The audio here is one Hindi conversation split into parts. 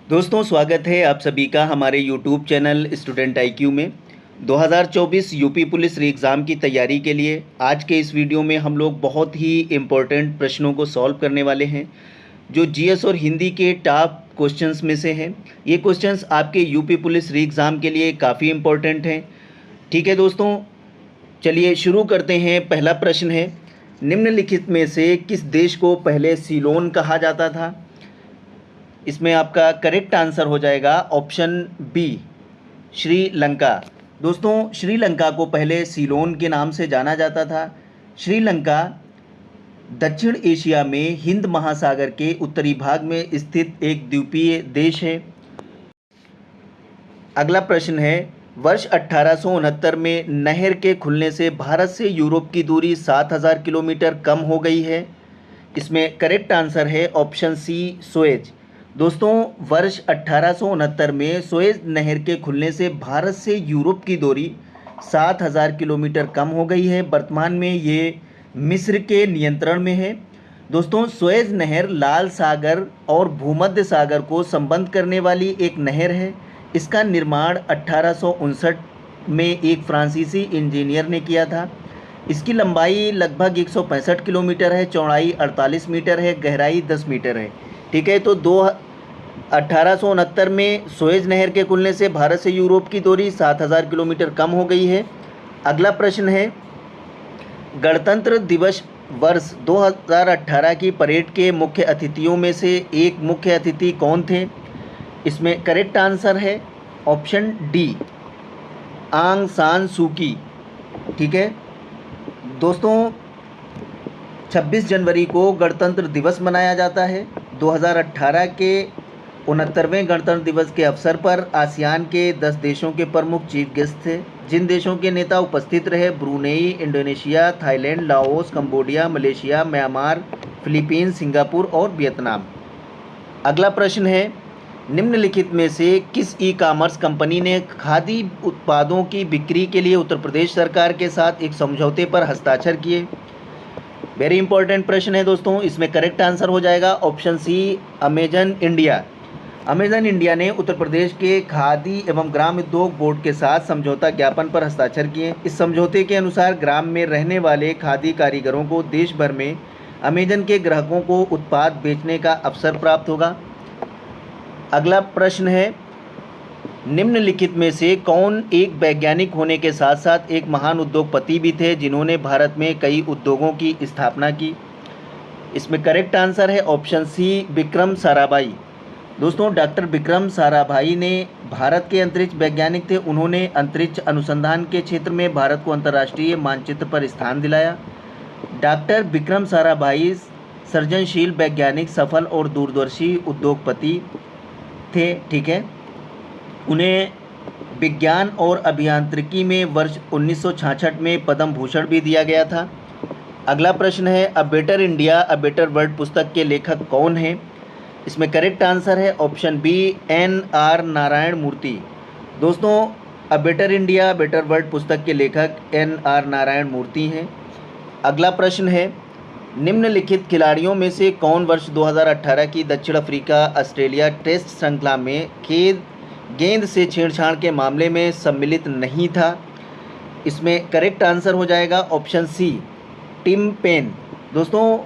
दोस्तों स्वागत है आप सभी का हमारे YouTube चैनल स्टूडेंट आईक्यू में। 2024 यूपी पुलिस री एग्ज़ाम की तैयारी के लिए आज के इस वीडियो में हम लोग बहुत ही इम्पोर्टेंट प्रश्नों को सॉल्व करने वाले हैं जो जीएस और हिंदी के टॉप क्वेश्चंस में से हैं। ये क्वेश्चंस आपके यूपी पुलिस री एग्ज़ाम के लिए काफ़ी इम्पोर्टेंट हैं। ठीक है दोस्तों, चलिए शुरू करते हैं। पहला प्रश्न है, निम्नलिखित में से किस देश को पहले सीलोन कहा जाता था? इसमें आपका करेक्ट आंसर हो जाएगा ऑप्शन बी, श्रीलंका। दोस्तों श्रीलंका को पहले सीलोन के नाम से जाना जाता था। श्रीलंका दक्षिण एशिया में हिंद महासागर के उत्तरी भाग में स्थित एक द्वीपीय देश है। अगला प्रश्न है, वर्ष 1869 में नहर के खुलने से भारत से यूरोप की दूरी 7000 किलोमीटर कम हो गई है। इसमें करेक्ट आंसर है ऑप्शन सी, सुएज। दोस्तों वर्ष 1869 में सुएज नहर के खुलने से भारत से यूरोप की दूरी 7000 किलोमीटर कम हो गई है। वर्तमान में ये मिस्र के नियंत्रण में है। दोस्तों सुएज नहर लाल सागर और भूमध्य सागर को संबंध करने वाली एक नहर है। इसका निर्माण 1859 में एक फ्रांसीसी इंजीनियर ने किया था। इसकी लंबाई लगभग 165 किलोमीटर है, चौड़ाई 48 मीटर है, गहराई 10 मीटर है। ठीक है, तो 1869 में सुएज नहर के खुलने से भारत से यूरोप की दूरी 7000 किलोमीटर कम हो गई है। अगला प्रश्न है, गणतंत्र दिवस वर्ष 2018 की परेड के मुख्य अतिथियों में से एक मुख्य अतिथि कौन थे? इसमें करेक्ट आंसर है ऑप्शन डी, आंग सान सू की। ठीक है दोस्तों, 26 जनवरी को गणतंत्र दिवस मनाया जाता है। 2018 के 69वें गणतंत्र दिवस के अवसर पर आसियान के 10 देशों के प्रमुख चीफ गेस्ट थे। जिन देशों के नेता उपस्थित रहे, Brunei, Indonesia, Thailand, Laos, Cambodia, Malaysia, Myanmar, Philippines, Singapore और वियतनाम। अगला प्रश्न है, निम्नलिखित में से किस ई कॉमर्स कंपनी ने खादी उत्पादों की बिक्री के लिए उत्तर प्रदेश सरकार के साथ एक समझौते पर हस्ताक्षर किए? वेरी इंपॉर्टेंट प्रश्न है दोस्तों। इसमें करेक्ट आंसर हो जाएगा option C, Amazon India. Amazon India ने उत्तर प्रदेश के खादी एवं ग्राम उद्योग बोर्ड के साथ समझौता ज्ञापन पर हस्ताक्षर किए। इस समझौते के अनुसार ग्राम में रहने वाले खादी कारीगरों को देश भर में अमेजन के ग्राहकों को उत्पाद बेचने का अवसर प्राप्त होगा। अगला प्रश्न है, निम्नलिखित में से कौन एक वैज्ञानिक होने के साथ साथ एक महान उद्योगपति भी थे जिन्होंने भारत में कई उद्योगों की स्थापना की? इसमें करेक्ट आंसर है ऑप्शन सी, विक्रम साराभाई। दोस्तों डॉक्टर विक्रम साराभाई ने भारत के अंतरिक्ष वैज्ञानिक थे। उन्होंने अंतरिक्ष अनुसंधान के क्षेत्र में भारत को अंतर्राष्ट्रीय मानचित्र पर स्थान दिलाया। डॉक्टर विक्रम साराभाई सृजनशील वैज्ञानिक, सफल और दूरदर्शी उद्योगपति थे। ठीक है, उन्हें विज्ञान और अभियांत्रिकी में वर्ष 1966 में पद्म भूषण भी दिया गया था। अगला प्रश्न है, a better India a better world पुस्तक के लेखक कौन हैं? इसमें करेक्ट आंसर है ऑप्शन बी, NR नारायण मूर्ति। दोस्तों a better India better world पुस्तक के लेखक NR नारायण मूर्ति हैं। अगला प्रश्न है, निम्नलिखित खिलाड़ियों में से कौन वर्ष 2018 की दक्षिण अफ्रीका ऑस्ट्रेलिया टेस्ट श्रृंखला में गेंद से छेड़छाड़ के मामले में सम्मिलित नहीं था? इसमें करेक्ट आंसर हो जाएगा ऑप्शन सी, टिम पेन। दोस्तों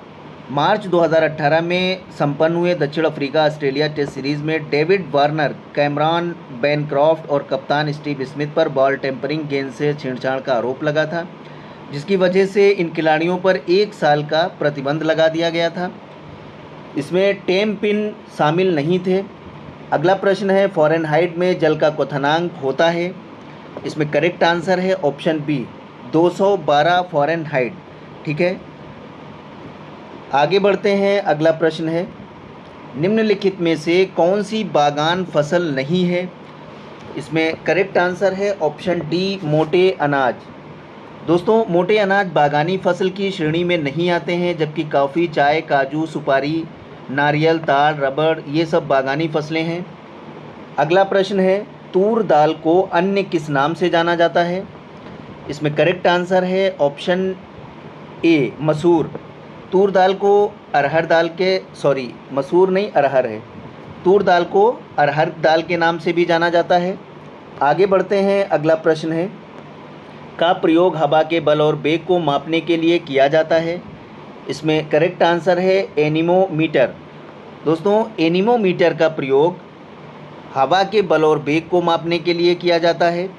मार्च 2018 में संपन्न हुए दक्षिण अफ्रीका ऑस्ट्रेलिया टेस्ट सीरीज़ में डेविड वार्नर, कैमरॉन बैनक्रॉफ्ट और कप्तान स्टीव स्मिथ पर बॉल टेम्परिंग, गेंद से छेड़छाड़ का आरोप लगा था, जिसकी वजह से इन खिलाड़ियों पर 1 साल का प्रतिबंध लगा दिया गया था। इसमें टेम पिन शामिल नहीं थे। अगला प्रश्न है, फ़ारेनहाइट में जल का क्वथनांक होता है? इसमें करेक्ट आंसर है ऑप्शन बी, 212 फ़ारेनहाइट। ठीक है, आगे बढ़ते हैं। अगला प्रश्न है, निम्नलिखित में से कौन सी बागान फसल नहीं है? इसमें करेक्ट आंसर है ऑप्शन डी, मोटे अनाज। दोस्तों मोटे अनाज बागानी फसल की श्रेणी में नहीं आते हैं, जबकि कॉफ़ी, चाय, काजू, सुपारी, नारियल, ताड़, रबड़ ये सब बागानी फसलें हैं। अगला प्रश्न है, तूर दाल को अन्य किस नाम से जाना जाता है? इसमें करेक्ट आंसर है ऑप्शन ए, मसूर। तूर दाल को अरहर दाल के मसूर नहीं अरहर है। तूर दाल को अरहर दाल के नाम से भी जाना जाता है। आगे बढ़ते हैं, अगला प्रश्न है, का प्रयोग हवा के बल और वेग को मापने के लिए किया जाता है? इसमें करेक्ट आंसर है एनीमोमीटर। दोस्तों, एनीमोमीटर का प्रयोग हवा के बल और वेग को मापने के लिए किया जाता है।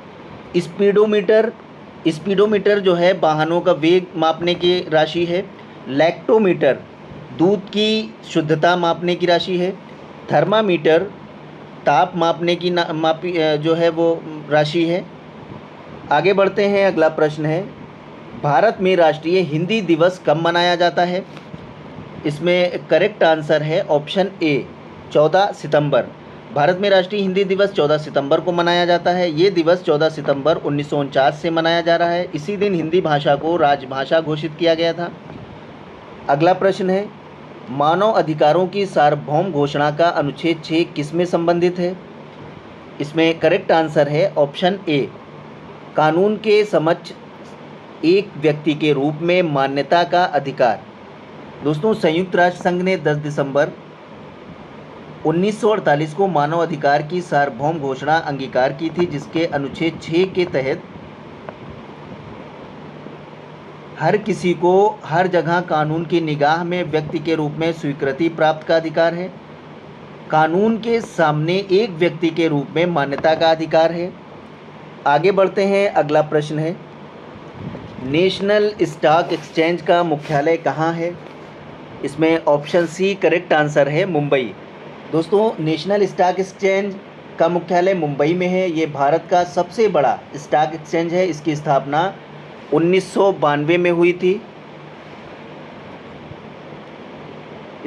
स्पीडोमीटर जो है वाहनों का वेग मापने की राशि है। लैक्टोमीटर दूध की शुद्धता मापने की राशि है। थर्मामीटर ताप मापने की जो है वो राशि है। आगे बढ़ते हैं, अगला प्रश्न है, भारत में राष्ट्रीय हिंदी दिवस कब मनाया जाता है? इसमें करेक्ट आंसर है ऑप्शन ए 14 सितंबर। भारत में राष्ट्रीय हिंदी दिवस 14 सितंबर को मनाया जाता है। ये दिवस 14 सितंबर 1949 से मनाया जा रहा है। इसी दिन हिंदी भाषा को राजभाषा घोषित किया गया था। अगला प्रश्न है, मानव अधिकारों की सार्वभौम घोषणा का अनुच्छेद 6 किसमें संबंधित है? इसमें करेक्ट आंसर है ऑप्शन ए, कानून के समक्ष एक व्यक्ति के रूप में मान्यता का अधिकार। दोस्तों, संयुक्त राष्ट्र संघ ने 10 दिसंबर 1948 को मानव अधिकार की सार्वभौम घोषणा अंगीकार की थी, जिसके अनुच्छेद 6 के तहत हर किसी को हर जगह कानून की निगाह में व्यक्ति के रूप में स्वीकृति प्राप्त का अधिकार है। कानून के सामने एक व्यक्ति के रूप में मान्यता का अधिकार है। आगे बढ़ते हैं, अगला प्रश्न है, नेशनल स्टॉक एक्सचेंज का मुख्यालय कहाँ है? इसमें ऑप्शन सी करेक्ट आंसर है मुंबई। दोस्तों, नेशनल स्टॉक एक्सचेंज का मुख्यालय मुंबई में है। ये भारत का सबसे बड़ा स्टॉक एक्सचेंज है। इसकी स्थापना 1992 में हुई थी।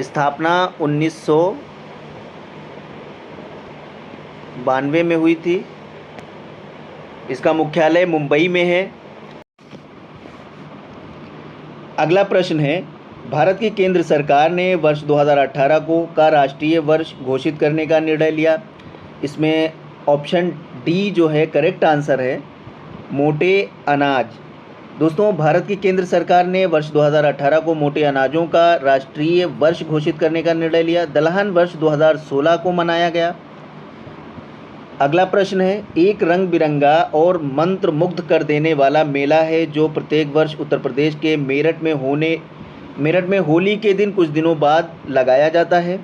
स्थापना 1992 में हुई थी। इसका मुख्यालय मुंबई में है। अगला प्रश्न है, भारत की केंद्र सरकार ने वर्ष 2018 का राष्ट्रीय वर्ष घोषित करने का निर्णय लिया। इसमें ऑप्शन डी जो है करेक्ट आंसर है, मोटे अनाज। दोस्तों, भारत की केंद्र सरकार ने वर्ष 2018 को मोटे अनाजों का राष्ट्रीय वर्ष घोषित करने का निर्णय लिया। दलहन वर्ष 2016 को मनाया गया। अगला प्रश्न है, एक रंग बिरंगा और मंत्र मुग्ध कर देने वाला मेला है जो प्रत्येक वर्ष उत्तर प्रदेश के मेरठ में होली के दिन कुछ दिनों बाद लगाया जाता है।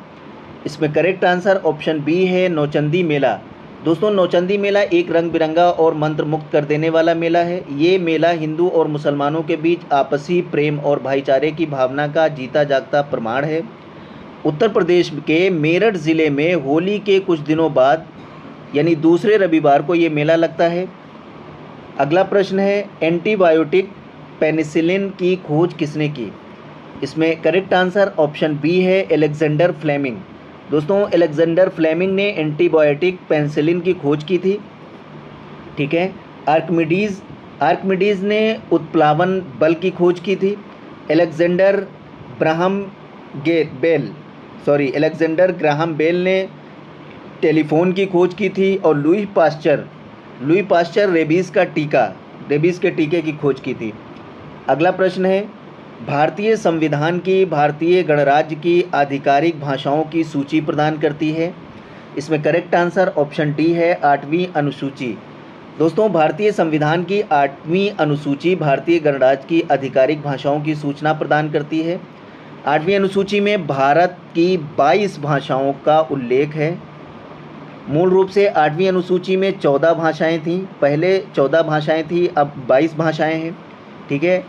इसमें करेक्ट आंसर ऑप्शन बी है, नौचंदी मेला। दोस्तों, नौचंदी मेला एक रंग बिरंगा और मंत्र मुक्त कर देने वाला मेला है। ये मेला हिंदू और मुसलमानों के बीच आपसी प्रेम और भाईचारे की भावना का जीता जागता प्रमाण है। उत्तर प्रदेश के मेरठ ज़िले में होली के कुछ दिनों बाद यानी दूसरे रविवार को ये मेला लगता है। अगला प्रश्न है, एंटीबायोटिक पेनिसिलिन की खोज किसने की? इसमें करेक्ट आंसर ऑप्शन बी है, अलेक्जेंडर फ्लेमिंग। दोस्तों, अलेक्जेंडर फ्लेमिंग ने एंटीबायोटिक पेनिसिलिन की खोज की थी। ठीक है। आर्किमिडीज़ ने उत्प्लावन बल की खोज की थी। अलेक्जेंडर ग्राहम बेल ने टेलीफोन की खोज की थी। और लुई पास्चर रेबीज़ के टीके की खोज की थी। अगला प्रश्न है, भारतीय संविधान की भारतीय गणराज्य की आधिकारिक भाषाओं की सूची प्रदान करती है। इसमें करेक्ट आंसर ऑप्शन डी है, 8वीं अनुसूची। दोस्तों, भारतीय संविधान की 8वीं अनुसूची भारतीय गणराज्य की आधिकारिक भाषाओं की सूचना प्रदान करती है। 8वीं अनुसूची में भारत की 22 भाषाओं का उल्लेख है। मूल रूप से 8वीं अनुसूची में 14 भाषाएं थीं। पहले 14 भाषाएं थीं, अब 22 भाषाएं हैं। ठीक है।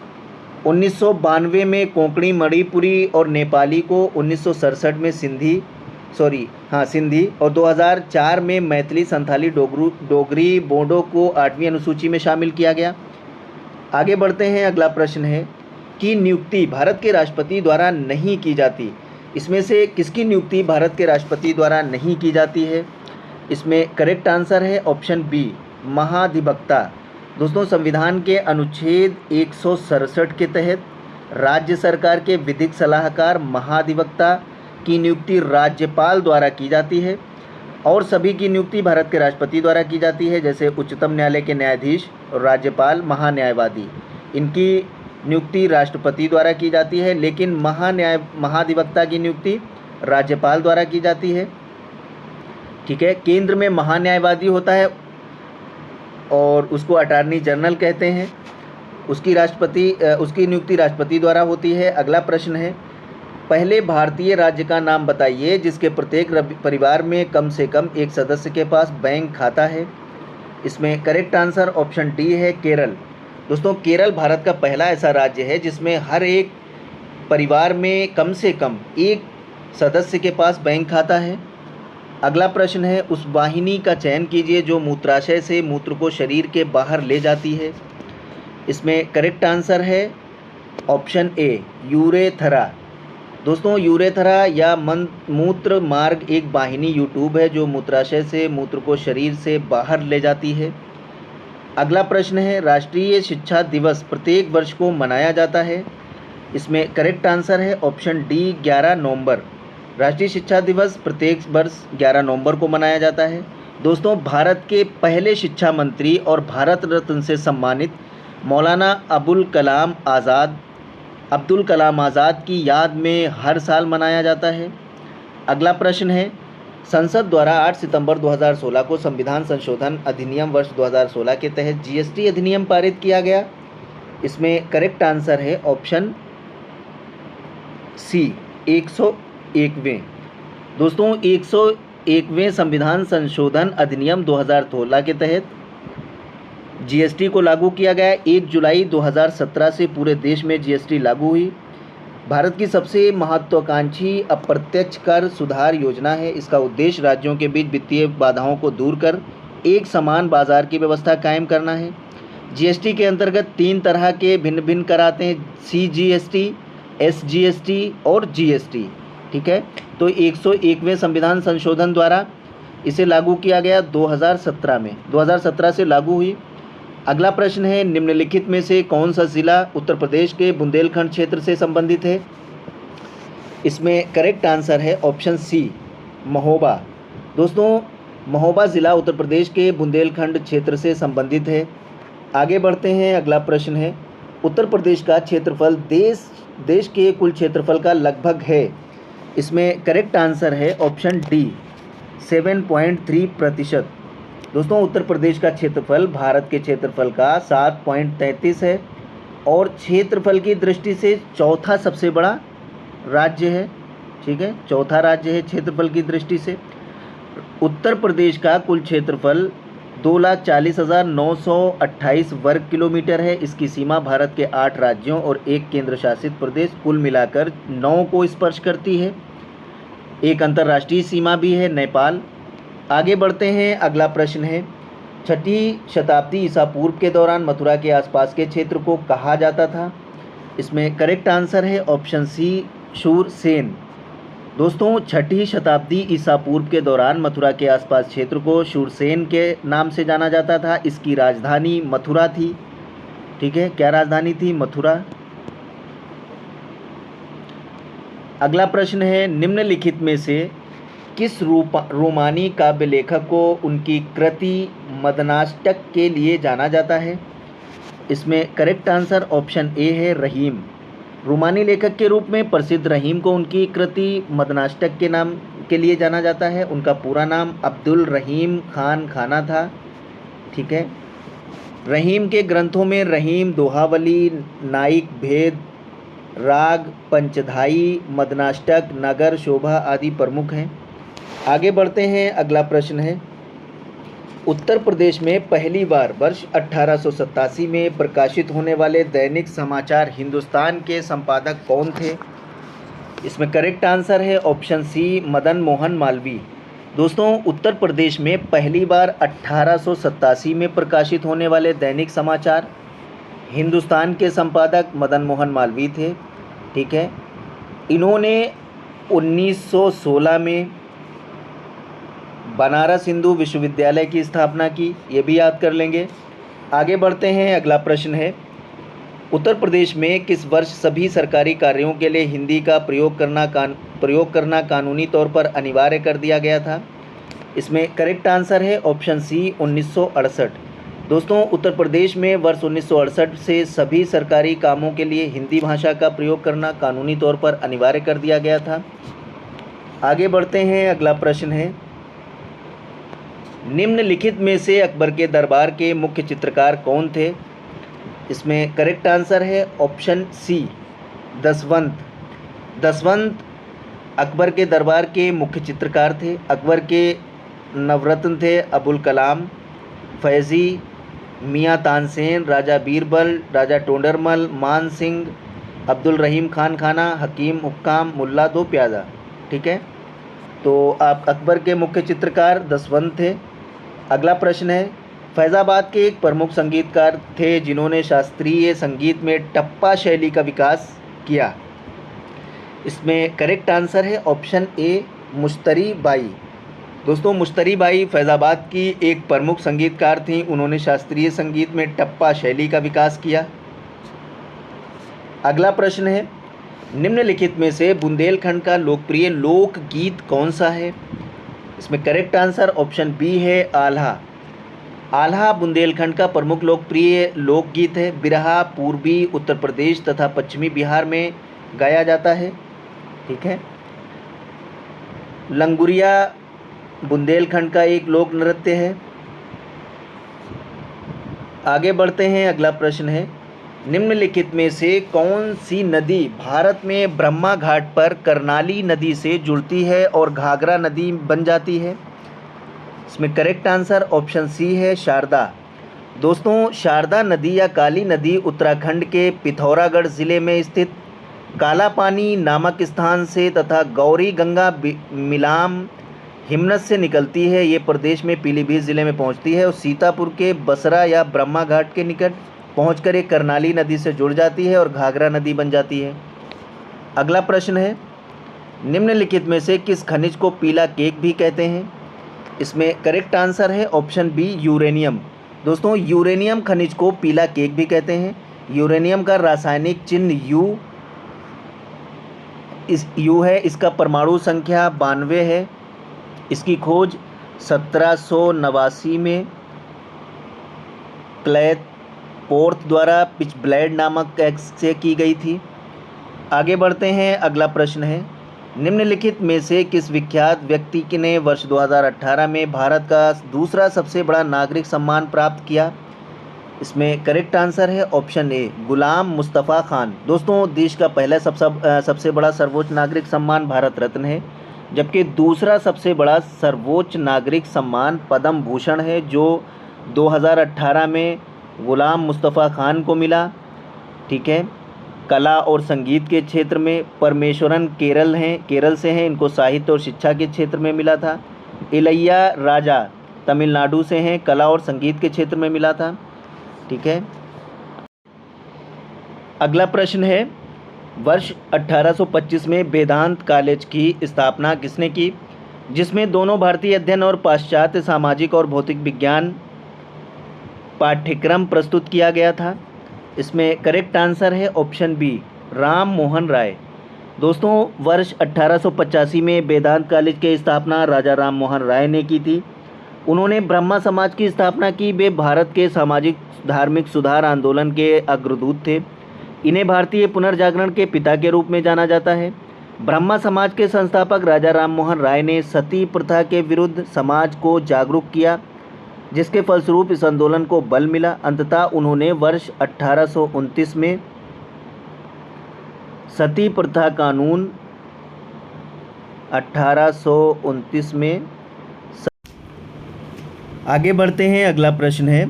1992 में कोंकणी, मणिपुरी और नेपाली को, 1967 में सिंधी और 2004 में मैथिली, संथाली, डोगरी, बोडो को 8वीं अनुसूची में शामिल किया गया। आगे बढ़ते हैं, अगला प्रश्न है कि नियुक्ति भारत के राष्ट्रपति द्वारा नहीं की जाती। इसमें से किसकी नियुक्ति भारत के राष्ट्रपति द्वारा नहीं की जाती है? इसमें करेक्ट आंसर है ऑप्शन बी, महाधिवक्ता। दोस्तों, संविधान के अनुच्छेद 167 के तहत राज्य सरकार के विधिक सलाहकार महाधिवक्ता की नियुक्ति राज्यपाल द्वारा की जाती है और सभी की नियुक्ति भारत के राष्ट्रपति द्वारा की जाती है, जैसे उच्चतम न्यायालय के न्यायाधीश और राज्यपाल, महान्यायवादी। इनकी नियुक्ति राष्ट्रपति द्वारा की जाती है, लेकिन महाधिवक्ता की नियुक्ति राज्यपाल द्वारा की जाती है। ठीक है। केंद्र में महान्यायवादी होता है और उसको अटॉर्नी जनरल कहते हैं। उसकी नियुक्ति राष्ट्रपति द्वारा होती है। अगला प्रश्न है, पहले भारतीय राज्य का नाम बताइए जिसके प्रत्येक परिवार में कम से कम एक सदस्य के पास बैंक खाता है। इसमें करेक्ट आंसर ऑप्शन डी है, केरल। दोस्तों, केरल भारत का पहला ऐसा राज्य है जिसमें हर एक परिवार में कम से कम एक सदस्य के पास बैंक खाता है। अगला प्रश्न है, उस वाहिनी का चयन कीजिए जो मूत्राशय से मूत्र को शरीर के बाहर ले जाती है। इसमें करेक्ट आंसर है ऑप्शन ए, यूरेथ्रा। दोस्तों, यूरेथ्रा या मूत्र मार्ग एक वाहिनी यूट्यूब है जो मूत्राशय से मूत्र को शरीर से बाहर ले जाती है। अगला प्रश्न है, राष्ट्रीय शिक्षा दिवस प्रत्येक वर्ष को मनाया जाता है। इसमें करेक्ट आंसर है ऑप्शन डी, 11 नवंबर। राष्ट्रीय शिक्षा दिवस प्रत्येक वर्ष 11 नवंबर को मनाया जाता है। दोस्तों, भारत के पहले शिक्षा मंत्री और भारत रत्न से सम्मानित मौलाना अब्दुल कलाम आज़ाद की याद में हर साल मनाया जाता है। अगला प्रश्न है, संसद द्वारा 8 सितंबर 2016 को संविधान संशोधन अधिनियम वर्ष 2016 के तहत जीएसटी अधिनियम पारित किया गया। इसमें करेक्ट आंसर है ऑप्शन सी, 101वें। दोस्तों, 101वें संविधान संशोधन अधिनियम 2016 के तहत जीएसटी को लागू किया गया। 1 जुलाई 2017 से पूरे देश में जीएसटी लागू हुई। भारत की सबसे महत्वाकांक्षी अप्रत्यक्ष कर सुधार योजना है। इसका उद्देश्य राज्यों के बीच वित्तीय बाधाओं को दूर कर एक समान बाजार की व्यवस्था कायम करना है। जीएसटी के अंतर्गत 3 तरह के भिन्न भिन्न कर आते हैं, सीजीएसटी, एसजीएसटी और जीएसटी। ठीक है, तो 101वें संविधान संशोधन द्वारा इसे लागू किया गया 2017 से लागू हुई। अगला प्रश्न है, निम्नलिखित में से कौन सा जिला उत्तर प्रदेश के बुंदेलखंड क्षेत्र से संबंधित है। इसमें करेक्ट आंसर है ऑप्शन सी, महोबा। दोस्तों, महोबा ज़िला उत्तर प्रदेश के बुंदेलखंड क्षेत्र से संबंधित है। आगे बढ़ते हैं। अगला प्रश्न है, उत्तर प्रदेश का क्षेत्रफल देश के कुल क्षेत्रफल का लगभग है। इसमें करेक्ट आंसर है ऑप्शन डी, 7.3%। दोस्तों, उत्तर प्रदेश का क्षेत्रफल भारत के क्षेत्रफल का 7.33 है और क्षेत्रफल की दृष्टि से चौथा सबसे बड़ा राज्य है। ठीक है, चौथा राज्य है क्षेत्रफल की दृष्टि से। उत्तर प्रदेश का कुल क्षेत्रफल 2,40,928 वर्ग किलोमीटर है। इसकी सीमा भारत के 8 राज्यों और 1 केंद्र शासित प्रदेश कुल मिलाकर 9 को स्पर्श करती है। एक अंतर्राष्ट्रीय सीमा भी है, नेपाल। आगे बढ़ते हैं। अगला प्रश्न है, 6ठी शताब्दी ईसा पूर्व के दौरान मथुरा के आसपास के क्षेत्र को कहा जाता था। इसमें करेक्ट आंसर है ऑप्शन सी, शूरसेन। दोस्तों, 6ठी शताब्दी ईसा पूर्व के दौरान मथुरा के आसपास क्षेत्र को शूरसेन के नाम से जाना जाता था। इसकी राजधानी मथुरा थी। ठीक है, क्या राजधानी थी? मथुरा। अगला प्रश्न है, निम्नलिखित में से किस रोमानी काव्य लेखक को उनकी कृति मदनाष्टक के लिए जाना जाता है? इसमें करेक्ट आंसर ऑप्शन ए है, रहीम। रोमानी लेखक के रूप में प्रसिद्ध रहीम को उनकी कृति मदनाष्टक के नाम के लिए जाना जाता है। उनका पूरा नाम अब्दुल रहीम खान खाना था। ठीक है, रहीम के ग्रंथों में रहीम, दोहावली, नाइक भेद, राग, पंचधाई, मदनाष्टक, नगर शोभा आदि प्रमुख हैं। आगे बढ़ते हैं। अगला प्रश्न है, उत्तर प्रदेश में पहली बार वर्ष 1887 में प्रकाशित होने वाले दैनिक समाचार हिंदुस्तान के संपादक कौन थे? इसमें करेक्ट आंसर है ऑप्शन सी, मदन मोहन मालवीय। दोस्तों, उत्तर प्रदेश में पहली बार 1887 में प्रकाशित होने वाले दैनिक समाचार हिंदुस्तान के संपादक मदन मोहन मालवीय थे। ठीक है, इन्होंने 1916 में बनारस हिंदू विश्वविद्यालय की स्थापना की, ये भी याद कर लेंगे। आगे बढ़ते हैं। अगला प्रश्न है, उत्तर प्रदेश में किस वर्ष सभी सरकारी कार्यों के लिए हिंदी का प्रयोग करना कानूनी तौर पर अनिवार्य कर दिया गया था? इसमें करेक्ट आंसर है ऑप्शन सी, 1968। दोस्तों, उत्तर प्रदेश में वर्ष 1968 से सभी सरकारी कामों के लिए हिंदी भाषा का प्रयोग करना कानूनी तौर पर अनिवार्य कर दिया गया था। आगे बढ़ते हैं। अगला प्रश्न है, निम्नलिखित में से अकबर के दरबार के मुख्य चित्रकार कौन थे? इसमें करेक्ट आंसर है ऑप्शन सी, दसवंत। दसवंत अकबर के दरबार के मुख्य चित्रकार थे। अकबर के नवरत्न थे अबुल कलाम, फैज़ी, मियाँ तानसेन, राजा बीरबल, राजा टोडरमल, मान सिंह, अब्दुल रहीम खान खाना, हकीम हुक्काम, मुल्ला दो प्यादा। ठीक है, तो आप अकबर के मुख्य चित्रकार दसवंत थे। अगला प्रश्न है, फैज़ाबाद के एक प्रमुख संगीतकार थे जिन्होंने शास्त्रीय संगीत में टप्पा शैली का विकास किया। इसमें करेक्ट आंसर है ऑप्शन ए, मुश्तरी बाई। दोस्तों, मुश्तरी बाई फैज़ाबाद की एक प्रमुख संगीतकार थीं। उन्होंने शास्त्रीय संगीत में टप्पा शैली का विकास किया। अगला प्रश्न है, निम्नलिखित में से बुंदेलखंड का लोकप्रिय लोकगीत कौन सा है? इसमें करेक्ट आंसर ऑप्शन बी है, आल्हा। आल्हा बुंदेलखंड का प्रमुख लोकप्रिय लोकगीत है। बिरहा पूर्वी उत्तर प्रदेश तथा पश्चिमी बिहार में गाया जाता है। ठीक है, लंगुरिया बुंदेलखंड का एक लोक नृत्य है। आगे बढ़ते हैं, अगला प्रश्न है, निम्नलिखित में से कौन सी नदी भारत में ब्रह्मा घाट पर कर्नाली नदी से जुड़ती है और घाघरा नदी बन जाती है? इसमें करेक्ट आंसर ऑप्शन सी है, शारदा। दोस्तों, शारदा नदी या काली नदी उत्तराखंड के पिथौरागढ़ ज़िले में स्थित काला पानी नामक स्थान से तथा गौरी गंगा मिलाम हिमनद से निकलती है। ये प्रदेश में पीलीभीत ज़िले में पहुंचती है और सीतापुर के बसरा या ब्रह्मा घाट के निकट पहुंचकर एक कर्नाली नदी से जुड़ जाती है और घाघरा नदी बन जाती है। अगला प्रश्न है, निम्नलिखित में से किस खनिज को पीला केक भी कहते हैं? इसमें करेक्ट आंसर है ऑप्शन बी, यूरेनियम। दोस्तों, यूरेनियम खनिज को पीला केक भी कहते हैं। यूरेनियम का रासायनिक चिन्ह यू है। इसका परमाणु संख्या 92 है। इसकी खोज 1789 में क्लैथ पोर्थ द्वारा पिचब्लैड नामक एक्स से की गई थी। आगे बढ़ते हैं, अगला प्रश्न है, निम्नलिखित में से किस विख्यात व्यक्ति ने वर्ष 2018 में भारत का दूसरा सबसे बड़ा नागरिक सम्मान प्राप्त किया? इसमें करेक्ट आंसर है ऑप्शन ए, गुलाम मुस्तफ़ा खान। दोस्तों, देश का पहला सबसे बड़ा सर्वोच्च नागरिक सम्मान भारत रत्न है, जबकि दूसरा सबसे बड़ा सर्वोच्च नागरिक सम्मान पद्म भूषण है, जो 2018 में गुलाम मुस्तफ़ा खान को मिला। ठीक है, कला और संगीत के क्षेत्र में परमेश्वरन केरल से हैं, इनको साहित्य और शिक्षा के क्षेत्र में मिला था। इलैया राजा तमिलनाडु से हैं, कला और संगीत के क्षेत्र में मिला था। ठीक है, अगला प्रश्न है, वर्ष 1825 में वेदांत कॉलेज की स्थापना किसने की, जिसमें दोनों भारतीय अध्ययन और पाश्चात्य सामाजिक और भौतिक विज्ञान पाठ्यक्रम प्रस्तुत किया गया था? इसमें करेक्ट आंसर है ऑप्शन बी, राम मोहन राय। दोस्तों, वर्ष 1885 में वेदांत कॉलेज की स्थापना राजा राम मोहन राय ने की थी। उन्होंने ब्रह्मा समाज की स्थापना की। वे भारत के सामाजिक धार्मिक सुधार आंदोलन के अग्रदूत थे। इन्हें भारतीय पुनर्जागरण के पिता के रूप में जाना जाता है। ब्रह्मा समाज के संस्थापक राजा राम मोहन राय ने सती प्रथा के विरुद्ध समाज को जागरूक किया, जिसके फलस्वरूप इस आंदोलन को बल मिला। अंततः उन्होंने वर्ष 1829 में सती प्रथा कानून 1829 में। आगे बढ़ते हैं, अगला प्रश्न है,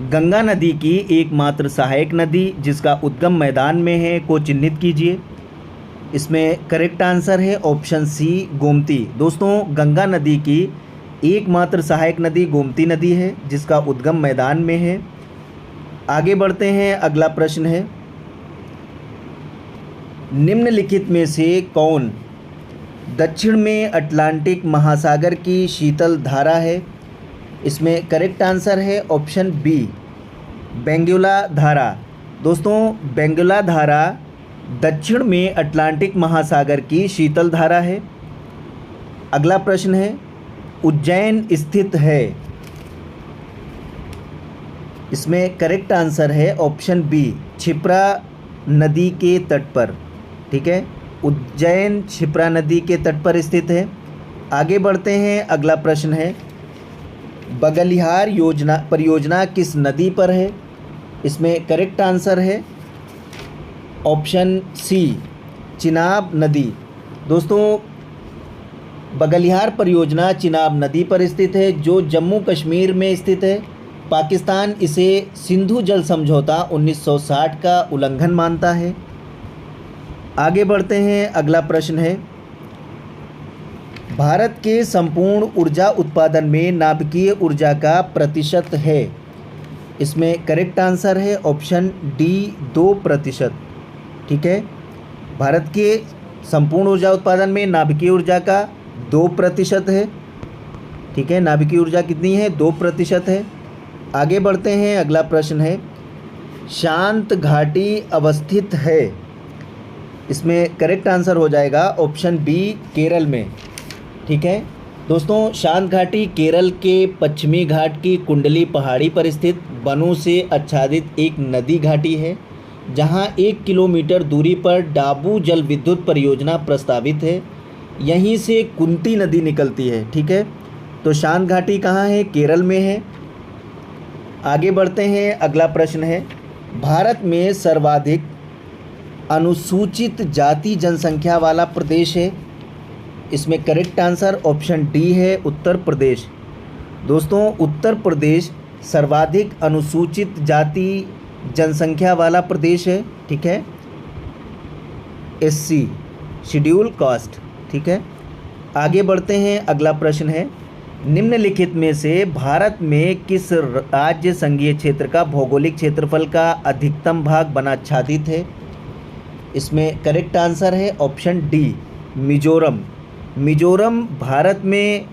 गंगा नदी की एकमात्र सहायक नदी जिसका उद्गम मैदान में है को चिन्हित कीजिए। इसमें करेक्ट आंसर है ऑप्शन सी, गोमती। दोस्तों, गंगा नदी की एकमात्र सहायक नदी गोमती नदी है, जिसका उद्गम मैदान में है। आगे बढ़ते हैं, अगला प्रश्न है, निम्नलिखित में से कौन दक्षिण में अटलांटिक महासागर की शीतल धारा है? इसमें करेक्ट आंसर है ऑप्शन बी, बेंगुला धारा। दोस्तों, बेंगुला धारा दक्षिण में अटलांटिक महासागर की शीतल धारा है। अगला प्रश्न है, उज्जैन स्थित है? इसमें करेक्ट आंसर है ऑप्शन बी, क्षिप्रा नदी के तट पर। ठीक है, उज्जैन क्षिप्रा नदी के तट पर स्थित है। आगे बढ़ते हैं, अगला प्रश्न है, बगलिहार योजना परियोजना किस नदी पर है? इसमें करेक्ट आंसर है ऑप्शन सी, चिनाब नदी। दोस्तों, बगलिहार परियोजना चिनाब नदी पर स्थित है, जो जम्मू कश्मीर में स्थित है। पाकिस्तान इसे सिंधु जल समझौता 1960 का उल्लंघन मानता है। आगे बढ़ते हैं, अगला प्रश्न है, भारत के संपूर्ण ऊर्जा उत्पादन में नाभिकीय ऊर्जा का प्रतिशत है? इसमें करेक्ट आंसर है ऑप्शन डी, 2%। ठीक है, भारत के संपूर्ण ऊर्जा उत्पादन में नाभिकीय ऊर्जा का 2% है। ठीक है, नाभिकीय ऊर्जा कितनी है? 2% है। आगे बढ़ते हैं, अगला प्रश्न है, शांत घाटी अवस्थित है? इसमें करेक्ट आंसर हो जाएगा ऑप्शन बी, केरल में। ठीक है दोस्तों, शांत घाटी केरल के पश्चिमी घाट की कुंडली पहाड़ी पर स्थित वनों से आच्छादित एक नदी घाटी है, जहां 1 किलोमीटर दूरी पर डाबू जल विद्युत परियोजना प्रस्तावित है। यहीं से कुंती नदी निकलती है। ठीक है, तो शांत घाटी कहाँ है? केरल में है। आगे बढ़ते हैं, अगला प्रश्न है, भारत में सर्वाधिक अनुसूचित जाति जनसंख्या वाला प्रदेश है? इसमें करेक्ट आंसर ऑप्शन डी है, उत्तर प्रदेश। दोस्तों, उत्तर प्रदेश सर्वाधिक अनुसूचित जाति जनसंख्या वाला प्रदेश है। ठीक है, SC, शेड्यूल कास्ट। ठीक है, आगे बढ़ते हैं, अगला प्रश्न है, निम्नलिखित में से भारत में किस राज्य संघीय क्षेत्र का भौगोलिक क्षेत्रफल का अधिकतम भाग वनाच्छादित है? इसमें करेक्ट आंसर है ऑप्शन डी, मिजोरम। मिजोरम भारत में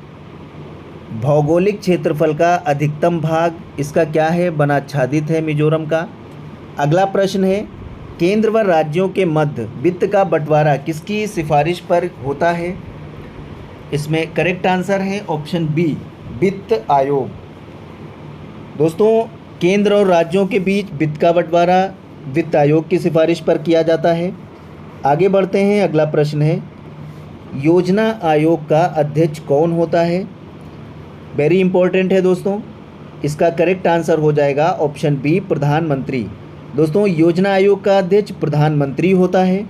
भौगोलिक क्षेत्रफल का अधिकतम भाग इसका क्या है? वनाच्छादित है मिजोरम का। अगला प्रश्न है, केंद्र व राज्यों के मध्य वित्त का बंटवारा किसकी सिफारिश पर होता है? इसमें करेक्ट आंसर है ऑप्शन बी, वित्त आयोग। दोस्तों, केंद्र और राज्यों के बीच वित्त का बंटवारा वित्त आयोग की सिफारिश पर किया जाता है। आगे बढ़ते हैं, अगला प्रश्न है, योजना आयोग का अध्यक्ष कौन होता है? वेरी इंपॉर्टेंट है दोस्तों, इसका करेक्ट आंसर हो जाएगा ऑप्शन बी, प्रधानमंत्री। दोस्तों, योजना आयोग का अध्यक्ष प्रधानमंत्री होता है।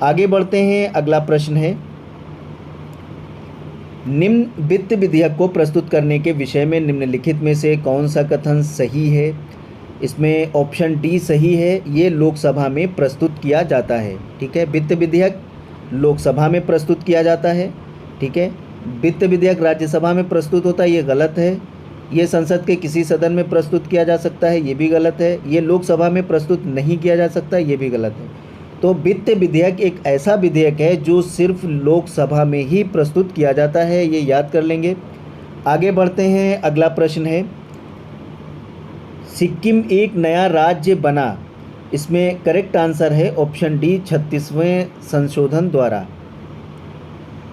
आगे बढ़ते हैं, अगला प्रश्न है, निम्न वित्त विधेयक को प्रस्तुत करने के विषय में निम्नलिखित में से कौन सा कथन सही है? इसमें ऑप्शन डी सही है, ये लोकसभा में प्रस्तुत किया जाता है। ठीक है, वित्त विधेयक लोकसभा में प्रस्तुत किया जाता है। ठीक है, वित्त विधेयक राज्यसभा में प्रस्तुत होता है, ये गलत है। ये संसद के किसी सदन में प्रस्तुत किया जा सकता है, ये भी गलत है। ये लोकसभा में प्रस्तुत नहीं किया जा सकता, ये भी गलत है। तो वित्त विधेयक एक ऐसा विधेयक है जो सिर्फ लोकसभा में ही प्रस्तुत किया जाता है, ये याद कर लेंगे। आगे बढ़ते हैं, अगला प्रश्न है, सिक्किम एक नया राज्य बना? इसमें करेक्ट आंसर है ऑप्शन डी, 36वें संशोधन द्वारा।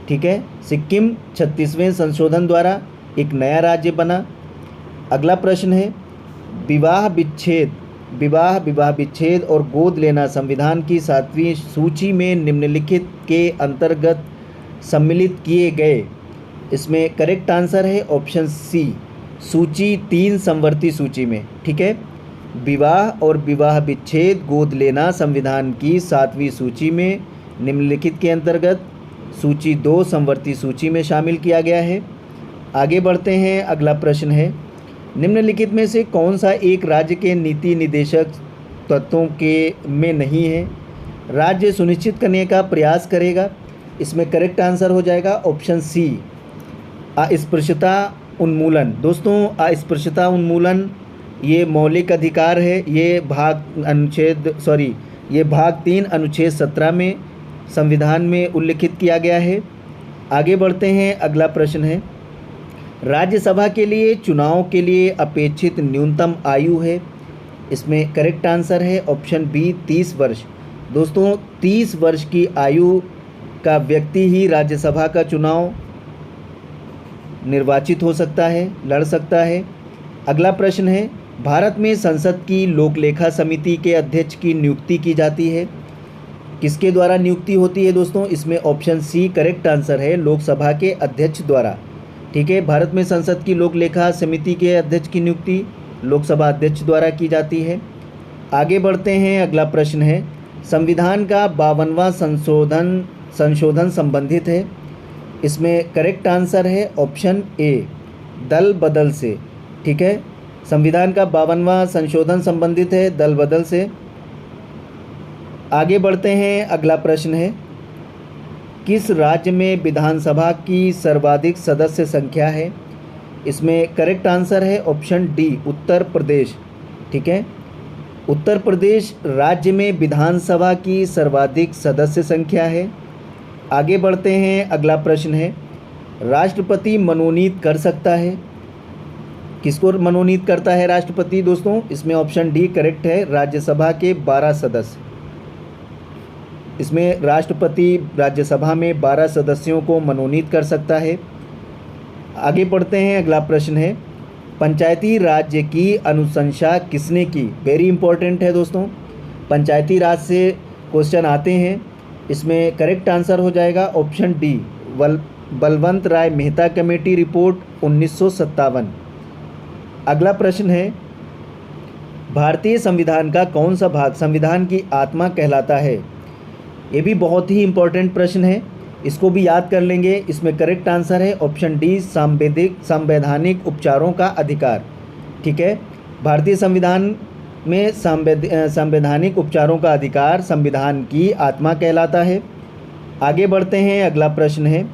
ठीक है, सिक्किम 36वें संशोधन द्वारा एक नया राज्य बना। अगला प्रश्न है, विवाह विच्छेद और गोद लेना संविधान की 7वीं सूची में निम्नलिखित के अंतर्गत सम्मिलित किए गए? इसमें करेक्ट आंसर है ऑप्शन सी, सूची 3 समवर्ती सूची में। ठीक है, विवाह और विवाह विच्छेद गोद लेना संविधान की 7वीं सूची में निम्नलिखित के अंतर्गत सूची 2 समवर्ती सूची में शामिल किया गया है। आगे बढ़ते हैं, अगला प्रश्न है, निम्नलिखित में से कौन सा एक राज्य के नीति निर्देशक तत्वों के में नहीं है? राज्य सुनिश्चित करने का प्रयास करेगा। इसमें करेक्ट आंसर हो जाएगा ऑप्शन सी, अस्पृश्यता उन्मूलन। दोस्तों, अस्पृश्यता उन्मूलन ये मौलिक अधिकार है। ये भाग 3 अनुच्छेद 17 में संविधान में उल्लिखित किया गया है। आगे बढ़ते हैं, अगला प्रश्न है, राज्यसभा के लिए चुनाव के लिए अपेक्षित न्यूनतम आयु है? इसमें करेक्ट आंसर है ऑप्शन बी, 30 वर्ष। दोस्तों, 30 वर्ष की आयु का व्यक्ति ही राज्यसभा का चुनाव निर्वाचित हो सकता है, लड़ सकता है। अगला प्रश्न है, भारत में संसद की लोकलेखा समिति के अध्यक्ष की नियुक्ति की जाती है? किसके द्वारा नियुक्ति होती है दोस्तों? इसमें ऑप्शन सी करेक्ट आंसर है, लोकसभा के अध्यक्ष द्वारा। ठीक है। भारत में संसद की लोक लेखा समिति के अध्यक्ष की नियुक्ति लोकसभा अध्यक्ष द्वारा की जाती है। आगे बढ़ते हैं, अगला प्रश्न है, संविधान का 52वां संशोधन संबंधित है। इसमें करेक्ट आंसर है ऑप्शन ए, दल बदल से। ठीक है, संविधान का 52वां संशोधन संबंधित है दल बदल से। आगे बढ़ते हैं, अगला प्रश्न है, किस राज्य में विधानसभा की सर्वाधिक सदस्य संख्या है? इसमें करेक्ट आंसर है ऑप्शन डी, उत्तर प्रदेश। ठीक है, उत्तर प्रदेश राज्य में विधानसभा की सर्वाधिक सदस्य संख्या है। आगे बढ़ते हैं, अगला प्रश्न है, राष्ट्रपति मनोनीत कर सकता है? किसको मनोनीत करता है राष्ट्रपति दोस्तों? इसमें ऑप्शन डी करेक्ट है, राज्यसभा के 12 सदस्य। इसमें राष्ट्रपति राज्यसभा में 12 सदस्यों को मनोनीत कर सकता है। आगे बढ़ते हैं, अगला प्रश्न है, पंचायती राज्य की अनुशंसा किसने की? वेरी इंपॉर्टेंट है दोस्तों, पंचायती राज से क्वेश्चन आते हैं। इसमें करेक्ट आंसर हो जाएगा ऑप्शन डी, बलवंत राय मेहता कमेटी रिपोर्ट 1957। अगला प्रश्न है, भारतीय संविधान का कौन सा भाग संविधान की आत्मा कहलाता है? ये भी बहुत ही इंपॉर्टेंट प्रश्न है, इसको भी याद कर लेंगे। इसमें करेक्ट आंसर है ऑप्शन डी, संवैधानिक उपचारों का अधिकार। ठीक है, भारतीय संविधान में संवैधानिक उपचारों का अधिकार संविधान की आत्मा कहलाता है। आगे बढ़ते हैं, अगला प्रश्न है,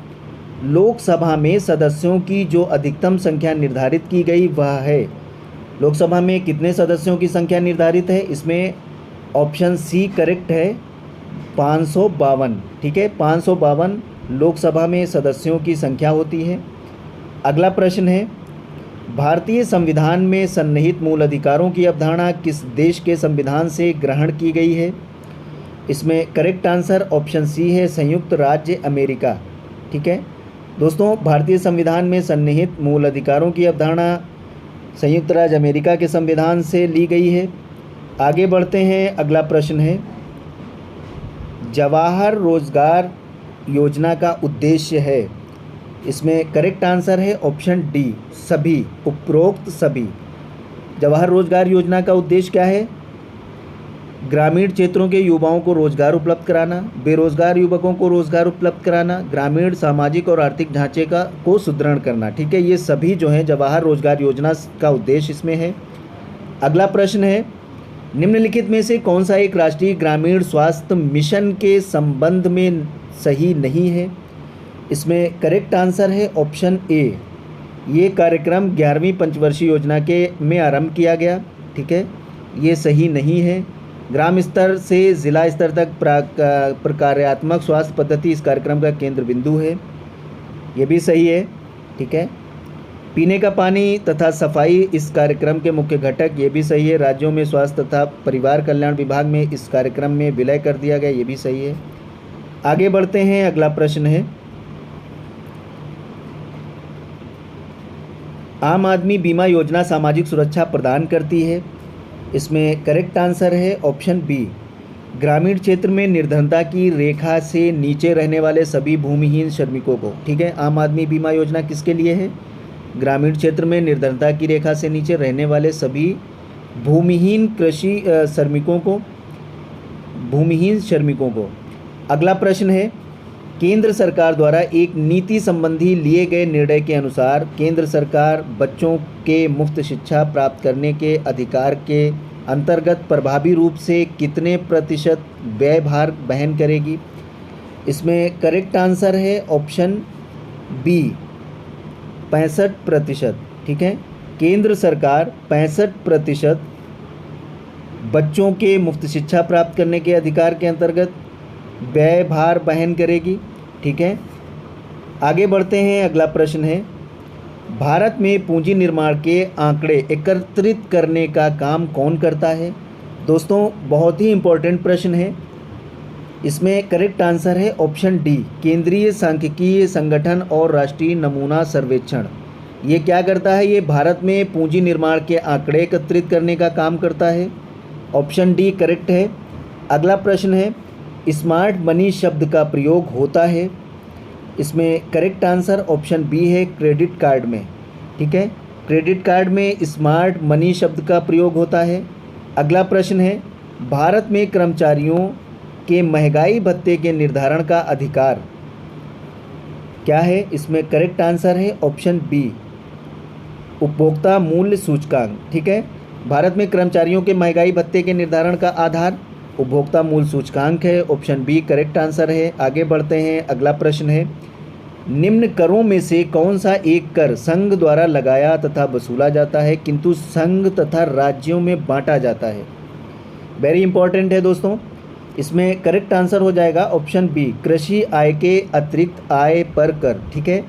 लोकसभा में सदस्यों की जो अधिकतम संख्या निर्धारित की गई वह है? लोकसभा में कितने सदस्यों की संख्या निर्धारित है? इसमें ऑप्शन सी करेक्ट है, 552। ठीक है, 552 लोकसभा में सदस्यों की संख्या होती है। अगला प्रश्न है, भारतीय संविधान में सन्निहित मूल अधिकारों की अवधारणा किस देश के संविधान से ग्रहण की गई है? इसमें करेक्ट आंसर ऑप्शन सी है, संयुक्त राज्य अमेरिका। ठीक है दोस्तों, भारतीय संविधान में सन्निहित मूल अधिकारों की अवधारणा संयुक्त राज्य अमेरिका के संविधान से ली गई है। आगे बढ़ते हैं, अगला प्रश्न है, जवाहर रोजगार योजना का उद्देश्य है? इसमें करेक्ट आंसर है ऑप्शन डी, सभी, उपरोक्त सभी। जवाहर रोजगार योजना का उद्देश्य क्या है? ग्रामीण क्षेत्रों के युवाओं को रोजगार उपलब्ध कराना, बेरोजगार युवकों को रोजगार उपलब्ध कराना, ग्रामीण सामाजिक और आर्थिक ढांचे को सुदृढ़ करना। ठीक है, ये सभी जो है जवाहर रोजगार योजना का उद्देश्य इसमें है। अगला प्रश्न है, निम्नलिखित में से कौन सा एक राष्ट्रीय ग्रामीण स्वास्थ्य मिशन के संबंध में सही नहीं है? इसमें करेक्ट आंसर है ऑप्शन ए, ये कार्यक्रम 11वीं पंचवर्षीय योजना में आरंभ किया गया। ठीक है, ये सही नहीं है। ग्राम स्तर से जिला स्तर तक प्रकार्यात्मक स्वास्थ्य पद्धति इस कार्यक्रम का केंद्र बिंदु है, ये भी सही है। ठीक है, पीने का पानी तथा सफाई इस कार्यक्रम के मुख्य घटक, ये भी सही है। राज्यों में स्वास्थ्य तथा परिवार कल्याण विभाग में इस कार्यक्रम में विलय कर दिया गया, ये भी सही है। आगे बढ़ते हैं, अगला प्रश्न है, आम आदमी बीमा योजना सामाजिक सुरक्षा प्रदान करती है? इसमें करेक्ट आंसर है ऑप्शन बी, ग्रामीण क्षेत्र में निर्धनता की रेखा से नीचे रहने वाले सभी भूमिहीन श्रमिकों को। ठीक है, आम आदमी बीमा योजना किसके लिए है? ग्रामीण क्षेत्र में निर्धनता की रेखा से नीचे रहने वाले सभी भूमिहीन श्रमिकों को। अगला प्रश्न है, केंद्र सरकार द्वारा एक नीति संबंधी लिए गए निर्णय के अनुसार केंद्र सरकार बच्चों के मुफ्त शिक्षा प्राप्त करने के अधिकार के अंतर्गत प्रभावी रूप से कितने प्रतिशत व्यय भार वहन करेगी? इसमें करेक्ट आंसर है ऑप्शन बी, 65%। ठीक है, केंद्र सरकार 65% बच्चों के मुफ्त शिक्षा प्राप्त करने के अधिकार के अंतर्गत व्यय भार वहन करेगी। ठीक है, आगे बढ़ते हैं, अगला प्रश्न है, भारत में पूंजी निर्माण के आंकड़े एकत्रित करने का काम कौन करता है? दोस्तों, बहुत ही इम्पोर्टेंट प्रश्न है। इसमें करेक्ट आंसर है ऑप्शन डी, केंद्रीय सांख्यिकीय संगठन और राष्ट्रीय नमूना सर्वेक्षण। ये क्या करता है? ये भारत में पूंजी निर्माण के आंकड़े एकत्रित करने का काम करता है। ऑप्शन डी करेक्ट है। अगला प्रश्न है, स्मार्ट मनी शब्द का प्रयोग होता है? इसमें करेक्ट आंसर ऑप्शन बी है, क्रेडिट कार्ड में। ठीक है, क्रेडिट कार्ड में स्मार्ट मनी शब्द का प्रयोग होता है। अगला प्रश्न है, भारत में कर्मचारियों के महंगाई भत्ते के निर्धारण का अधिकार क्या है? इसमें करेक्ट आंसर है ऑप्शन बी, उपभोक्ता मूल्य सूचकांक। ठीक है, भारत में कर्मचारियों के महंगाई भत्ते के निर्धारण का आधार उपभोक्ता मूल्य सूचकांक है। ऑप्शन बी करेक्ट आंसर है। आगे बढ़ते हैं, अगला प्रश्न है, निम्न करों में से कौन सा एक कर संघ द्वारा लगाया तथा वसूला जाता है किंतु संघ तथा राज्यों में बांटा जाता है? वेरी इंपॉर्टेंट है दोस्तों। इसमें करेक्ट आंसर हो जाएगा ऑप्शन बी, कृषि आय के अतिरिक्त आय पर कर। ठीक है,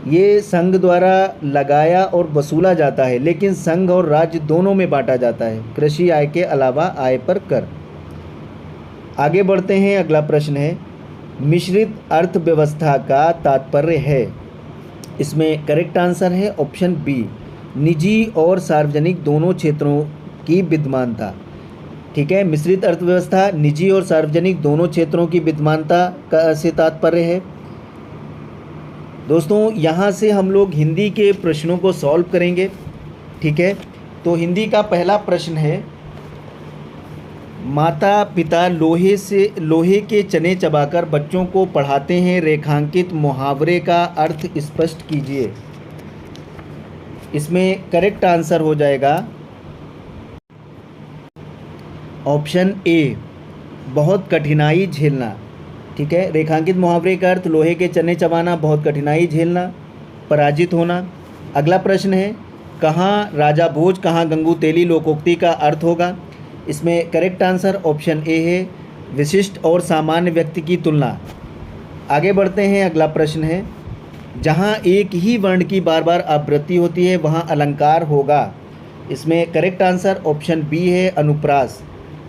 ये संघ द्वारा लगाया और वसूला जाता है, लेकिन संघ और राज्य दोनों में बांटा जाता है, कृषि आय के अलावा आय पर कर। आगे बढ़ते हैं, अगला प्रश्न है, मिश्रित अर्थव्यवस्था का तात्पर्य है? इसमें करेक्ट आंसर है ऑप्शन बी, निजी और सार्वजनिक दोनों क्षेत्रों की विद्यमानता। ठीक है, मिश्रित अर्थव्यवस्था निजी और सार्वजनिक दोनों क्षेत्रों की विद्यमानता का से तात्पर्य है। दोस्तों यहाँ से हम लोग हिंदी के प्रश्नों को सॉल्व करेंगे। ठीक है, तो हिंदी का पहला प्रश्न है, माता पिता लोहे के चने चबाकर बच्चों को पढ़ाते हैं, रेखांकित मुहावरे का अर्थ स्पष्ट कीजिए। इसमें करेक्ट आंसर हो जाएगा ऑप्शन ए, बहुत कठिनाई झेलना। ठीक है, रेखांकित मुहावरे का अर्थ लोहे के चने चबाना, बहुत कठिनाई झेलना, पराजित होना। अगला प्रश्न है, कहाँ राजा भोज कहाँ गंगू तेली लोकोक्ति का अर्थ होगा? इसमें करेक्ट आंसर ऑप्शन ए है, विशिष्ट और सामान्य व्यक्ति की तुलना। आगे बढ़ते हैं, अगला प्रश्न है, जहाँ एक ही वर्ण की बार बार आवृत्ति होती है वहाँ अलंकार होगा। इसमें करेक्ट आंसर ऑप्शन बी है, अनुप्रास।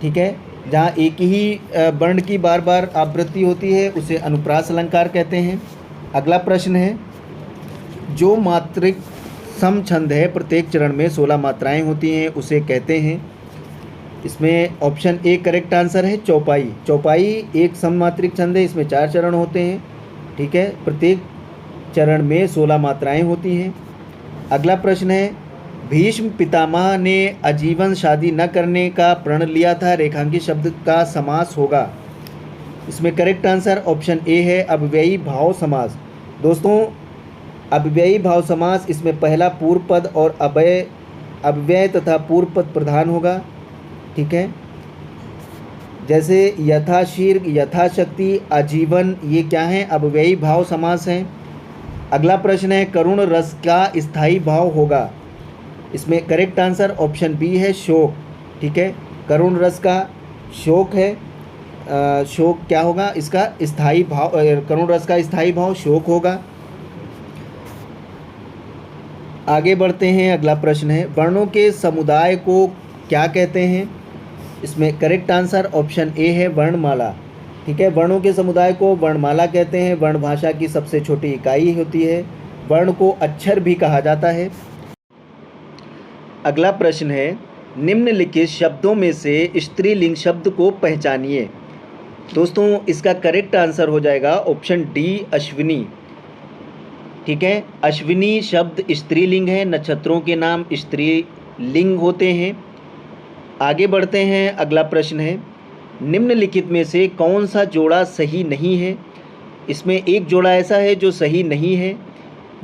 ठीक है, जहाँ एक ही वर्ण की बार बार आवृत्ति होती है उसे अनुप्रास अलंकार कहते हैं। अगला प्रश्न है, जो मात्रिक समछंद है प्रत्येक चरण में 16 मात्राएं होती हैं उसे कहते हैं। इसमें ऑप्शन ए करेक्ट आंसर है, चौपाई। चौपाई एक सममात्रिक छंद है, इसमें 4 चरण होते हैं। ठीक है, प्रत्येक चरण में 16 मात्राएं होती हैं। अगला प्रश्न है, भीष्म पितामह ने आजीवन शादी न करने का प्रण लिया था, रेखांकित शब्द का समास होगा। इसमें करेक्ट आंसर ऑप्शन ए है, अव्ययी भाव समास। दोस्तों अव्ययी भाव समास, इसमें पहला पूर्व पद और अव्यय तथा पूर्व पद प्रधान होगा। ठीक है, जैसे यथाशीर्घ, यथाशक्ति, आजीवन, ये क्या हैं? अव्ययी भाव समास हैं। अगला प्रश्न है, करुण रस का स्थायी भाव होगा। इसमें करेक्ट आंसर ऑप्शन बी है, शोक। ठीक है, करुण रस का शोक है, शोक क्या होगा? इसका स्थायी भाव, करुण रस का स्थायी भाव शोक होगा। आगे बढ़ते हैं, अगला प्रश्न है, वर्णों के समुदाय को क्या कहते हैं? इसमें करेक्ट आंसर ऑप्शन ए है, वर्णमाला। ठीक है, वर्णों के समुदाय को वर्णमाला कहते हैं। वर्ण भाषा की सबसे छोटी इकाई होती है। वर्ण को अक्षर भी कहा जाता है। अगला प्रश्न है, निम्नलिखित शब्दों में से स्त्रीलिंग शब्द को पहचानिए। दोस्तों इसका करेक्ट आंसर हो जाएगा ऑप्शन डी, अश्विनी। ठीक है, अश्विनी शब्द स्त्रीलिंग है, नक्षत्रों के नाम स्त्रीलिंग होते हैं। आगे बढ़ते हैं, अगला प्रश्न है, निम्नलिखित में से कौन सा जोड़ा सही नहीं है? इसमें एक जोड़ा ऐसा है जो सही नहीं है,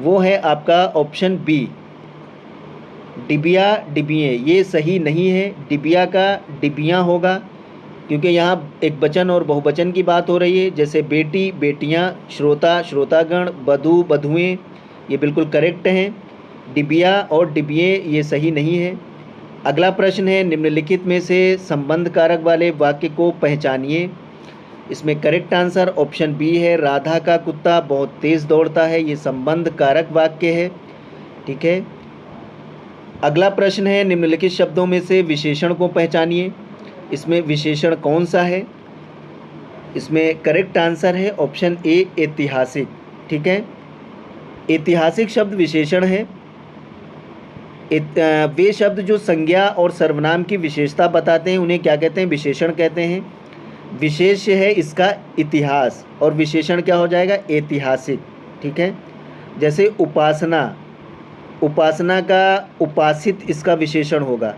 वो है आपका ऑप्शन बी, डिबिया डिबिये। ये सही नहीं है, डिबिया का डिबियाँ होगा, क्योंकि यहाँ एक वचन और बहुवचन की बात हो रही है। जैसे बेटी, बेटियाँ, श्रोता, श्रोतागण, बधू, बधुएँ, ये बिल्कुल करेक्ट हैं। डिबिया और डिबिये ये सही नहीं है। अगला प्रश्न है, निम्नलिखित में से संबंध कारक वाले वाक्य को पहचानिए। इसमें करेक्ट आंसर ऑप्शन बी है, राधा का कुत्ता बहुत तेज़ दौड़ता है। ये संबंध कारक वाक्य है। ठीक है, अगला प्रश्न है, निम्नलिखित शब्दों में से विशेषण को पहचानिए। इसमें विशेषण कौन सा है? इसमें करेक्ट आंसर है ऑप्शन ए, ऐतिहासिक। ठीक है, ऐतिहासिक शब्द विशेषण है। वे शब्द जो संज्ञा और सर्वनाम की विशेषता बताते हैं उन्हें क्या कहते हैं? विशेषण कहते हैं। विशेष्य है इसका इतिहास और विशेषण क्या हो जाएगा, ऐतिहासिक। ठीक है, जैसे उपासना, उपासना का उपासित इसका विशेषण होगा।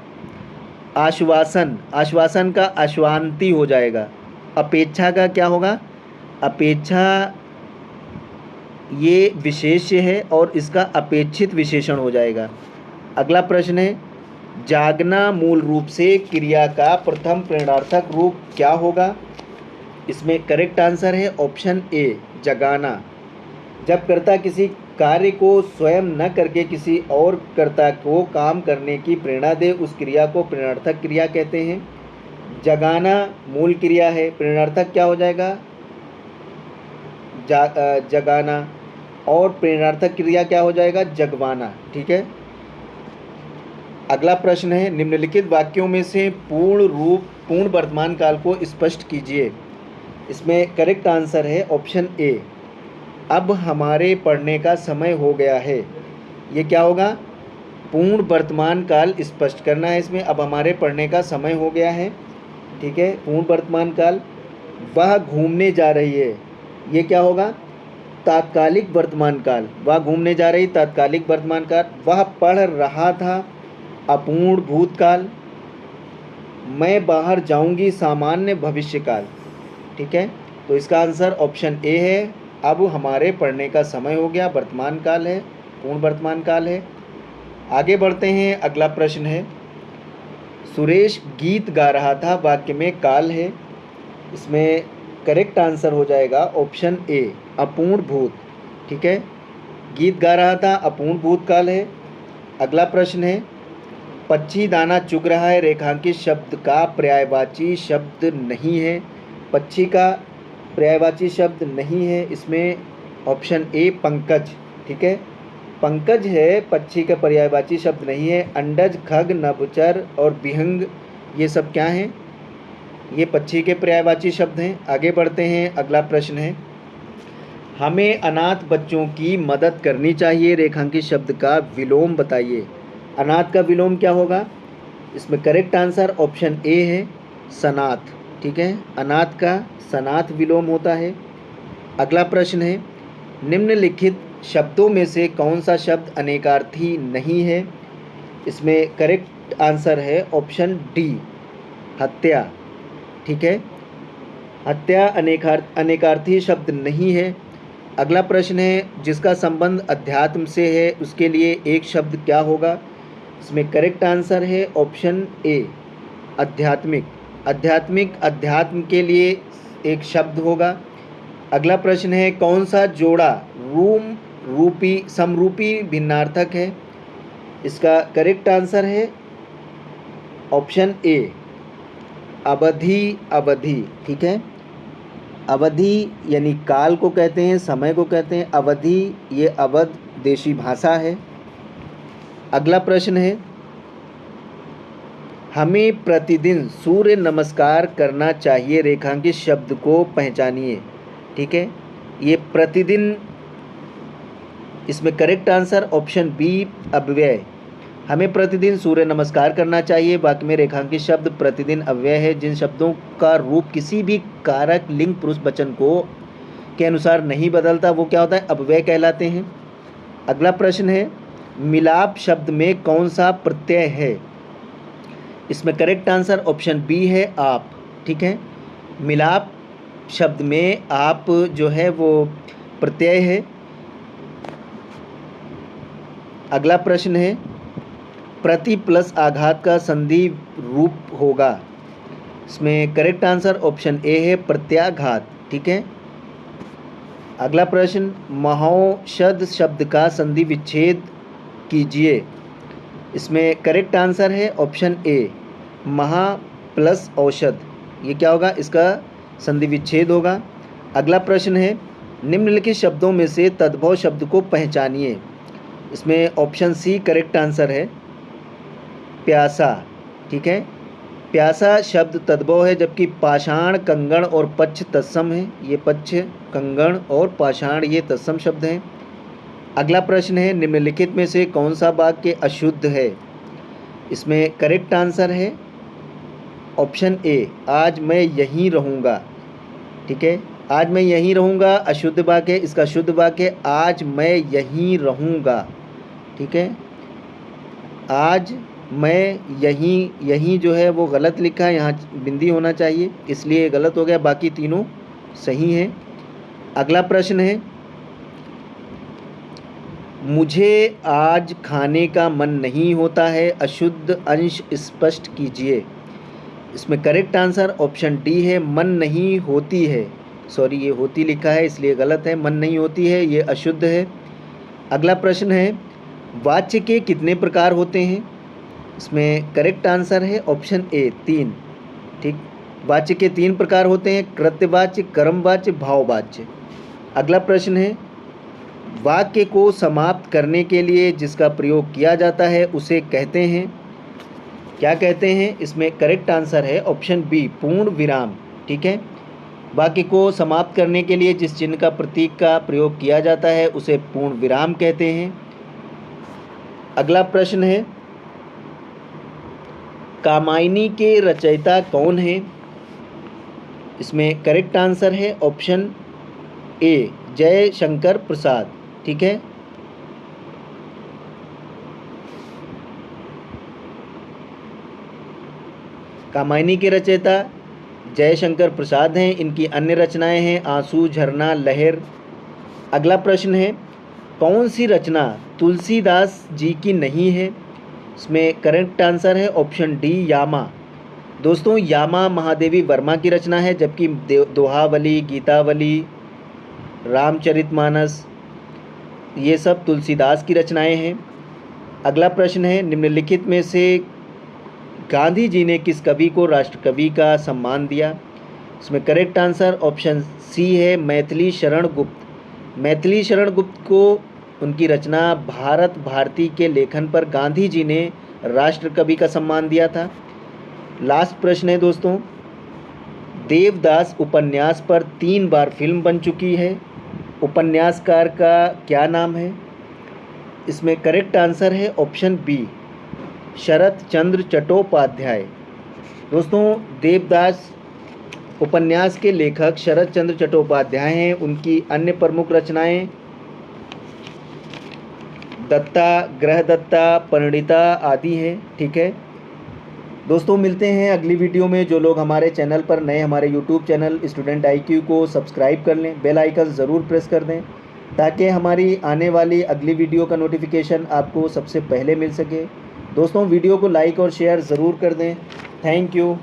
आश्वासन, आश्वासन का आश्वान्ति हो जाएगा। अपेक्षा का क्या होगा, अपेक्षा ये विशेष्य है और इसका अपेक्षित विशेषण हो जाएगा। अगला प्रश्न है, जागना मूल रूप से क्रिया का प्रथम प्रेरणार्थक रूप क्या होगा। इसमें करेक्ट आंसर है ऑप्शन ए, जगाना। जब कर्ता किसी कार्य को स्वयं न करके किसी और कर्ता को काम करने की प्रेरणा दे, उस क्रिया को प्रेरणार्थक क्रिया कहते हैं। जगाना मूल क्रिया है, प्रेरणार्थक क्या हो जाएगा, जगाना, और प्रेरणार्थक क्रिया क्या हो जाएगा, जगवाना। ठीक है। अगला प्रश्न है, निम्नलिखित वाक्यों में से पूर्ण वर्तमान काल को स्पष्ट कीजिए। इसमें करेक्ट आंसर है ऑप्शन ए, अब हमारे पढ़ने का समय हो गया है। ये क्या होगा, पूर्ण वर्तमान काल स्पष्ट करना है इसमें, अब हमारे पढ़ने का समय हो गया है। ठीक है, पूर्ण वर्तमान काल। वह घूमने जा रही है, ये क्या होगा, तात्कालिक वर्तमान काल। वह घूमने जा रही, तात्कालिक वर्तमान काल। वह पढ़ रहा था, अपूर्ण भूतकाल। मैं बाहर जाऊंगी, सामान्य भविष्यकाल। ठीक है, तो इसका आंसर ऑप्शन ए है, अब हमारे पढ़ने का समय हो गया, वर्तमान काल है, पूर्ण वर्तमान काल है। आगे बढ़ते हैं, अगला प्रश्न है, सुरेश गीत गा रहा था, वाक्य में काल है। इसमें करेक्ट आंसर हो जाएगा ऑप्शन ए, अपूर्ण भूत। ठीक है, गीत गा रहा था, अपूर्ण भूतकाल है। अगला प्रश्न है, पक्षी दाना चुग रहा है, रेखांकित शब्द का पर्यायवाची शब्द नहीं है। पक्षी का पर्यायवाची शब्द नहीं है, इसमें ऑप्शन ए, पंकज। ठीक है, पंकज है, पक्षी का पर्यायवाची शब्द नहीं है। अंडज, खग, नभचर और विहंग, ये सब क्या हैं, ये पक्षी के पर्यायवाची शब्द हैं। आगे बढ़ते हैं, अगला प्रश्न है, हमें अनाथ बच्चों की मदद करनी चाहिए, रेखांकित शब्द का विलोम बताइए। अनाथ का विलोम क्या होगा, इसमें करेक्ट आंसर ऑप्शन ए है, सनाथ। ठीक है, अनाथ का सनाथ विलोम होता है। अगला प्रश्न है, निम्नलिखित शब्दों में से कौन सा शब्द अनेकार्थी नहीं है। इसमें करेक्ट आंसर है ऑप्शन डी, हत्या। ठीक है, हत्या अनेकार्थी शब्द नहीं है। अगला प्रश्न है, जिसका संबंध अध्यात्म से है, उसके लिए एक शब्द क्या होगा। इसमें करेक्ट आंसर है ऑप्शन ए, आध्यात्मिक। आध्यात्मिक, अध्यात्म के लिए एक शब्द होगा। अगला प्रश्न है, कौन सा जोड़ा समरूपी भिन्नार्थक है। इसका करेक्ट आंसर है ऑप्शन ए, अवधि, अवधि। ठीक है, अवधि यानी काल को कहते हैं, समय को कहते हैं। अवधि ये अवध देशी भाषा है। अगला प्रश्न है, हमें प्रतिदिन सूर्य नमस्कार करना चाहिए, रेखांकित शब्द को पहचानिए। ठीक है, ये प्रतिदिन, इसमें करेक्ट आंसर ऑप्शन बी, अव्यय। हमें प्रतिदिन सूर्य नमस्कार करना चाहिए, वाक्य में रेखांकित शब्द प्रतिदिन अव्यय है। जिन शब्दों का रूप किसी भी कारक लिंग पुरुष वचन को के अनुसार नहीं बदलता, वो क्या होता है, अव्यय कहलाते हैं। अगला प्रश्न है, मिलाप शब्द में कौन सा प्रत्यय है। इसमें करेक्ट आंसर ऑप्शन बी है, आप। ठीक है, मिलाप शब्द में आप जो है वो प्रत्यय है। अगला प्रश्न है, प्रति प्लस आघात का संधि रूप होगा। इसमें करेक्ट आंसर ऑप्शन ए है, प्रत्याघात। ठीक है, अगला प्रश्न, महौषध शब्द का संधि विच्छेद कीजिए। इसमें करेक्ट आंसर है ऑप्शन ए, महा प्लस औषध। ये क्या होगा, इसका संधि विच्छेद होगा। अगला प्रश्न है, निम्नलिखित शब्दों में से तद्भव शब्द को पहचानिए। इसमें ऑप्शन सी करेक्ट आंसर है, प्यासा। ठीक है, प्यासा शब्द तद्भव है, जबकि पाषाण, कंगण और पच्छ तत्सम है। ये पच्छ, कंगण और पाषाण ये तत्सम शब्द हैं। अगला प्रश्न है, निम्नलिखित में से कौन सा वाक्य अशुद्ध है। इसमें करेक्ट आंसर है ऑप्शन ए, आज मैं यहीं रहूँगा। ठीक है, आज मैं यहीं रहूँगा अशुद्ध वाक्य है, इसका शुद्ध वाक्य है आज मैं यहीं रहूँगा। ठीक है, आज मैं यहीं, यहीं जो है वो गलत लिखा है, यहाँ बिंदी होना चाहिए इसलिए गलत हो गया, बाकी तीनों सही हैं। अगला प्रश्न है, मुझे आज खाने का मन नहीं होता है, अशुद्ध अंश स्पष्ट कीजिए। इसमें करेक्ट आंसर ऑप्शन डी है, मन नहीं होती है। सॉरी, ये होती लिखा है इसलिए गलत है, मन नहीं होती है ये अशुद्ध है। अगला प्रश्न है, वाच्य के कितने प्रकार होते हैं? इसमें करेक्ट आंसर है ऑप्शन ए 3। ठीक, वाच्य के 3 प्रकार होते हैं, कृत्यवाच्य, कर्मवाच्य, भाववाच्य। अगला प्रश्न है, वाक्य को समाप्त करने के लिए जिसका प्रयोग किया जाता है उसे कहते हैं, क्या कहते हैं? इसमें करेक्ट आंसर है ऑप्शन बी, पूर्ण विराम। ठीक है, वाक्य को समाप्त करने के लिए जिस चिन्ह का प्रतीक का प्रयोग किया जाता है उसे पूर्ण विराम कहते हैं। अगला प्रश्न है, कामायनी के रचयिता कौन है? इसमें करेक्ट आंसर है ऑप्शन ए, जयशंकर प्रसाद। ठीक है, कामायनी के रचयिता जयशंकर प्रसाद हैं। इनकी अन्य रचनाएं हैं आंसू, झरना, लहर। अगला प्रश्न है, कौन सी रचना तुलसीदास जी की नहीं है? इसमें करेक्ट आंसर है ऑप्शन डी, यामा। दोस्तों, यामा महादेवी वर्मा की रचना है, जबकि दोहावली, गीतावली, रामचरितमानस ये सब तुलसीदास की रचनाएं हैं। अगला प्रश्न है, निम्नलिखित में से गांधी जी ने किस कवि को राष्ट्रकवि का सम्मान दिया? इसमें करेक्ट आंसर ऑप्शन सी है, मैथिली शरण गुप्त। मैथिली शरण गुप्त को उनकी रचना भारत भारती के लेखन पर गांधी जी ने राष्ट्रकवि का सम्मान दिया था। लास्ट प्रश्न है दोस्तों, देवदास उपन्यास पर 3 बार फिल्म बन चुकी है, उपन्यासकार का क्या नाम है? इसमें करेक्ट आंसर है ऑप्शन बी, शरत चंद्र चट्टोपाध्याय। दोस्तों, देवदास उपन्यास के लेखक शरत चंद्र चट्टोपाध्याय हैं। उनकी अन्य प्रमुख रचनाएं दत्ता, ग्रहदत्ता, परिणीता आदि हैं। ठीक है दोस्तों, मिलते हैं अगली वीडियो में। जो लोग हमारे चैनल पर नए, हमारे यूट्यूब चैनल स्टूडेंट IQ को सब्सक्राइब कर लें, बेल आइकन ज़रूर प्रेस कर दें ताकि हमारी आने वाली अगली वीडियो का नोटिफिकेशन आपको सबसे पहले मिल सके। दोस्तों, वीडियो को लाइक और शेयर ज़रूर कर दें। Thank you.